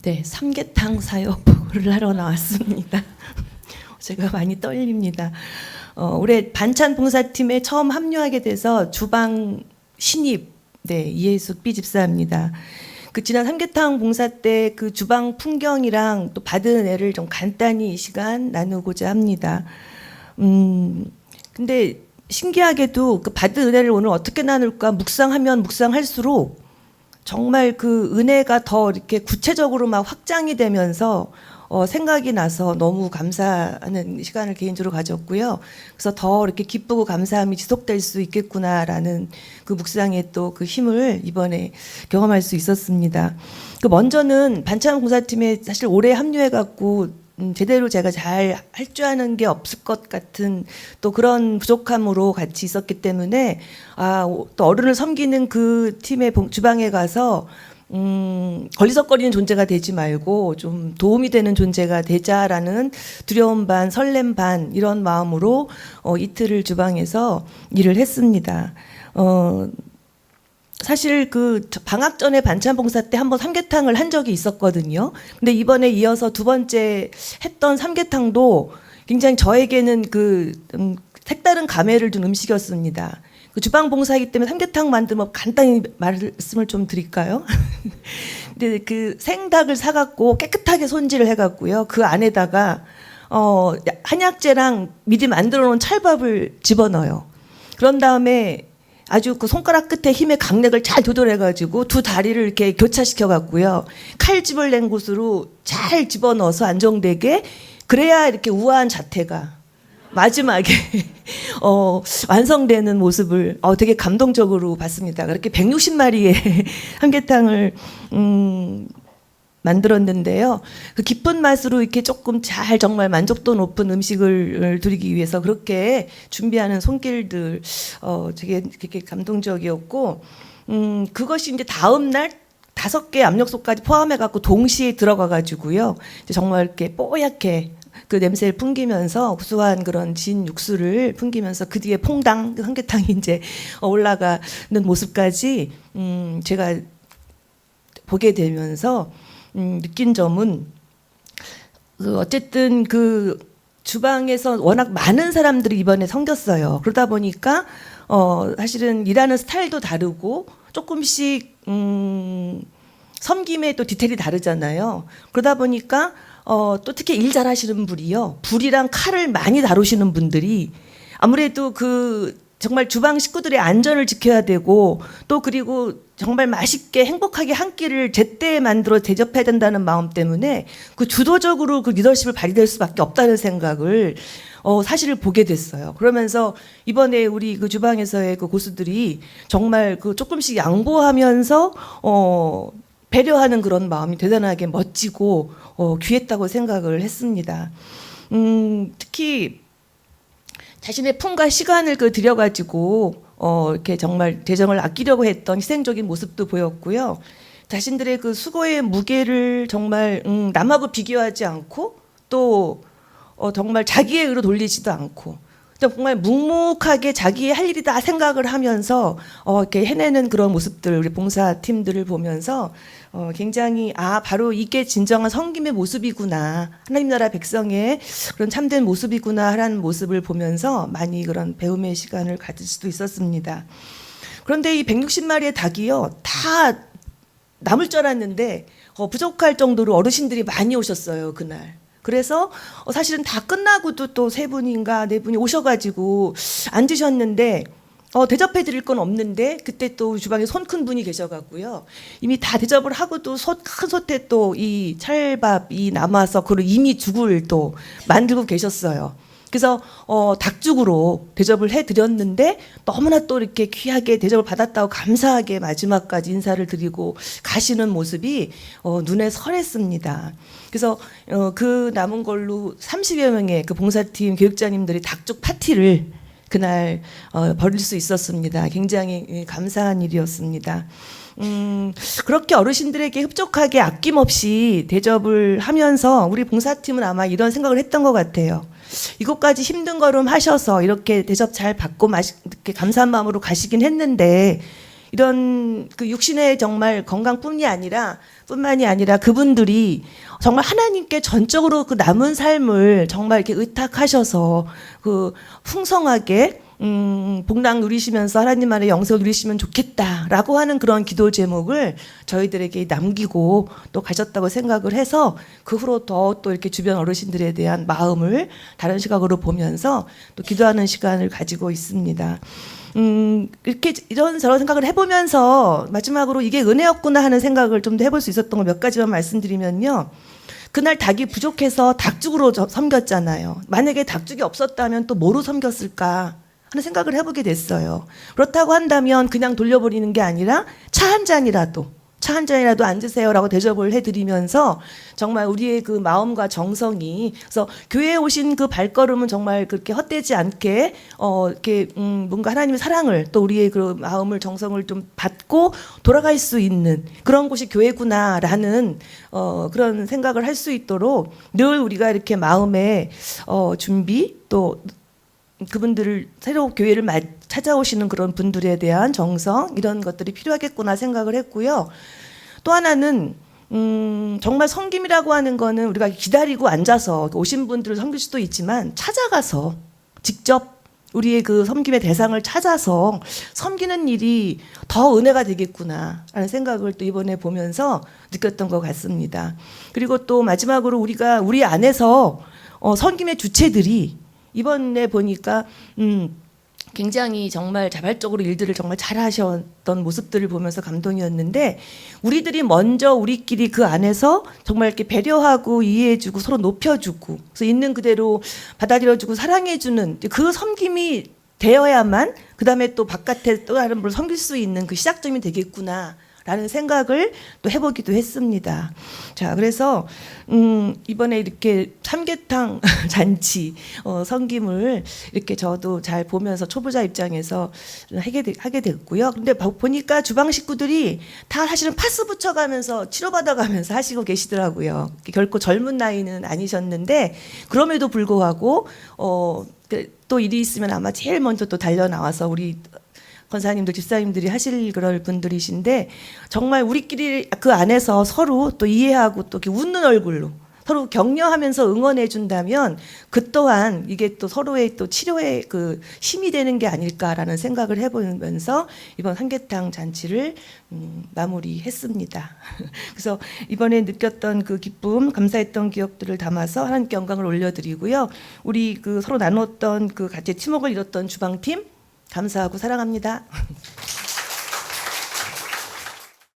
네, 삼계탕 사역 보고를 하러 나왔습니다. 제가 많이 떨립니다. 올해 반찬 봉사팀에 처음 합류하게 돼서 주방 신입 이혜숙 B 집사입니다. 그 지난 삼계탕 봉사 때 그 주방 풍경이랑 또 받은 은혜를 좀 간단히 이 시간 나누고자 합니다. 근데 신기하게도 그 받은 은혜를 오늘 어떻게 나눌까 묵상하면 묵상할수록 정말 그 은혜가 더 이렇게 구체적으로 막 확장이 되면서 생각이 나서 너무 감사하는 시간을 개인적으로 가졌고요. 그래서 더 이렇게 기쁘고 감사함이 지속될 수 있겠구나라는 그 묵상의 또 그 힘을 이번에 경험할 수 있었습니다. 그 먼저는 반찬 봉사팀에 사실 올해 합류해갖고 제대로 제가 잘 할 줄 아는 게 없을 것 같은 또 그런 부족함으로 같이 있었기 때문에 또 어른을 섬기는 그 팀의 주방에 가서 걸리적거리는 존재가 되지 말고 좀 도움이 되는 존재가 되자라는 두려움 반 설렘 반 이런 마음으로 이틀을 주방에서 일을 했습니다. 사실 그 방학 전에 반찬 봉사 때 한번 삼계탕을 한 적이 있었거든요. 근데 이번에 이어서 두 번째 했던 삼계탕도 굉장히 저에게는 그 색다른 감회를 준 음식이었습니다. 그 주방 봉사이기 때문에 삼계탕 만들면 간단히 말씀을 좀 드릴까요? 근데 그 생닭을 사갖고 깨끗하게 손질을 해갖고요. 그 안에다가 한약재랑 미리 만들어 놓은 찰밥을 집어넣어요. 그런 다음에 아주 그 손가락 끝에 힘의 강력을 잘 조절해가지고 두 다리를 이렇게 교차시켜갖고요. 칼집을 낸 곳으로 잘 집어넣어서 안정되게 그래야 이렇게 우아한 자태가 마지막에 완성되는 모습을 되게 감동적으로 봤습니다. 그렇게 160마리의 삼계탕을 만들었는데요. 그 깊은 맛으로 이렇게 조금 잘 정말 만족도 높은 음식을 드리기 위해서 그렇게 준비하는 손길들 되게 감동적이었고 그것이 이제 다음 날 5개 압력솥까지 포함해갖고 동시에 들어가가지고요. 정말 이렇게 뽀얗게 그 냄새를 풍기면서 구수한 그런 진 육수를 풍기면서 그 뒤에 퐁당 그 삼계탕이 이제 올라가는 모습까지 제가 보게 되면서 느낀 점은 어쨌든 그 주방에서 워낙 많은 사람들이 이번에 섬겼어요. 그러다 보니까 사실은 일하는 스타일도 다르고 조금씩 섬김의 또 디테일이 다르잖아요. 그러다 보니까 또 특히 일 잘하시는 분이요. 불이랑 칼을 많이 다루시는 분들이 아무래도 그 정말 주방 식구들의 안전을 지켜야 되고 또 그리고 정말 맛있게 행복하게 한 끼를 제때 만들어 대접해야 된다는 마음 때문에 그 주도적으로 그 리더십을 발휘될 수밖에 없다는 생각을 사실을 보게 됐어요. 그러면서 이번에 우리 그 주방에서의 그 고수들이 정말 그 조금씩 양보하면서 배려하는 그런 마음이 대단하게 멋지고 귀했다고 생각을 했습니다. 특히 자신의 품과 시간을 들여가지고 이렇게 정말 재정을 아끼려고 했던 희생적인 모습도 보였고요. 자신들의 그 수고의 무게를 정말 남하고 비교하지 않고 또 정말 자기의 의로 돌리지도 않고 정말 묵묵하게 자기의 할 일이다 생각을 하면서 이렇게 해내는 그런 모습들 우리 봉사팀들을 보면서 굉장히 바로 이게 진정한 섬김의 모습이구나 하나님 나라 백성의 그런 참된 모습이구나 하는 모습을 보면서 많이 그런 배움의 시간을 가질 수도 있었습니다. 그런데 이 160마리의 닭이요 다 남을 줄 알았는데 부족할 정도로 어르신들이 많이 오셨어요 그날. 그래서 사실은 다 끝나고도 또 3분인가 4분이 오셔가지고 앉으셨는데 대접해 드릴 건 없는데 그때 또 주방에 손 큰 분이 계셔갖고요. 이미 다 대접을 하고도 큰 솥에 또 이 찰밥이 남아서 그걸 이미 죽을 또 만들고 계셨어요. 그래서 닭죽으로 대접을 해드렸는데 너무나 또 이렇게 귀하게 대접을 받았다고 감사하게 마지막까지 인사를 드리고 가시는 모습이 눈에 설했습니다. 그래서 그 남은 걸로 30여 명의 그 봉사팀 교육자님들이 닭죽 파티를 그날 벌일 수 있었습니다. 굉장히 감사한 일이었습니다. 그렇게 어르신들에게 흡족하게 아낌없이 대접을 하면서 우리 봉사팀은 아마 이런 생각을 했던 것 같아요. 이곳까지 힘든 걸음 하셔서 이렇게 대접 잘 받고 이렇게 감사한 마음으로 가시긴 했는데 이런 그 육신의 정말 건강뿐만이 아니라 그분들이 정말 하나님께 전적으로 그 남은 삶을 정말 이렇게 의탁하셔서 그 풍성하게 복락 누리시면서 하나님 안에 영생을 누리시면 좋겠다라고 하는 그런 기도 제목을 저희들에게 남기고 또 가셨다고 생각을 해서 그 후로 더 또 이렇게 주변 어르신들에 대한 마음을 다른 시각으로 보면서 또 기도하는 시간을 가지고 있습니다. 이렇게 이런저런 생각을 해보면서 마지막으로 이게 은혜였구나 하는 생각을 좀 더 해볼 수 있었던 거 몇 가지만 말씀드리면요. 그날 닭이 부족해서 닭죽으로 섬겼잖아요. 만약에 닭죽이 없었다면 또 뭐로 섬겼을까 하는 생각을 해보게 됐어요. 그렇다고 한다면 그냥 돌려버리는 게 아니라 차 한 잔이라도 앉으세요라고 대접을 해드리면서 정말 우리의 그 마음과 정성이, 그래서 교회에 오신 그 발걸음은 정말 그렇게 헛되지 않게 이렇게 뭔가 하나님의 사랑을 또 우리의 그 마음을 정성을 좀 받고 돌아갈 수 있는 그런 곳이 교회구나라는 그런 생각을 할 수 있도록 늘 우리가 이렇게 마음의 준비 또 그분들을 새로 교회를 찾아오시는 그런 분들에 대한 정성 이런 것들이 필요하겠구나 생각을 했고요. 또 하나는 정말 섬김이라고 하는 거는 우리가 기다리고 앉아서 오신 분들을 섬길 수도 있지만 찾아가서 직접 우리의 그 섬김의 대상을 찾아서 섬기는 일이 더 은혜가 되겠구나 라는 생각을 또 이번에 보면서 느꼈던 것 같습니다. 그리고 또 마지막으로 우리가 우리 안에서 섬김의 주체들이 이번에 보니까 굉장히 정말 자발적으로 일들을 정말 잘하셨던 모습들을 보면서 감동이었는데, 우리들이 먼저 우리끼리 그 안에서 정말 이렇게 배려하고 이해해주고 서로 높여주고 그래서 있는 그대로 받아들여주고 사랑해주는 그 섬김이 되어야만 그 다음에 또 바깥에 또 다른 분을 섬길 수 있는 그 시작점이 되겠구나 라는 생각을 또 해보기도 했습니다. 자, 그래서 이번에 이렇게 삼계탕 잔치 섬김을 이렇게 저도 잘 보면서 초보자 입장에서 하게 됐고요. 근데 보니까 주방 식구들이 다 사실은 파스 붙여가면서 치료받아가면서 하시고 계시더라고요. 결코 젊은 나이는 아니셨는데 그럼에도 불구하고 또 일이 있으면 아마 제일 먼저 또 달려 나와서 우리 권사님들, 집사님들이 하실 그럴 분들이신데 정말 우리끼리 그 안에서 서로 또 이해하고 또 이렇게 웃는 얼굴로 서로 격려하면서 응원해 준다면 그 또한 이게 또 서로의 또 치료의 그 힘이 되는 게 아닐까라는 생각을 해보면서 이번 삼계탕 잔치를 마무리했습니다. 그래서 이번에 느꼈던 그 기쁨, 감사했던 기억들을 담아서 하나님께 영광을 올려드리고요. 우리 그 서로 나눴던 그 같이 팀워크를 이뤘던 주방팀 감사하고 사랑합니다.